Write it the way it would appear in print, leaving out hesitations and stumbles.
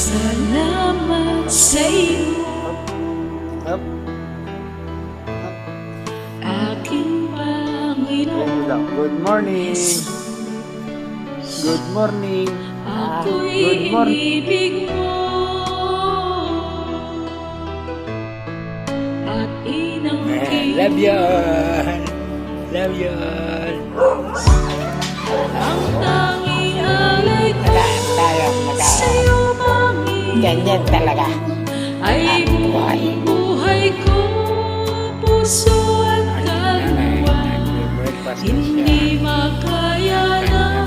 Salamat sa iyo, aking Panginoon. Good morning. Good morning. Ako'y Good morning. inibig mo at inangkin. Love you all. Love you all. Ang tanging alay ko sa'yo, Panginoon, Ganyan talaga. ay buong buhay ko, puso at kaluwan. Hindi makaya ng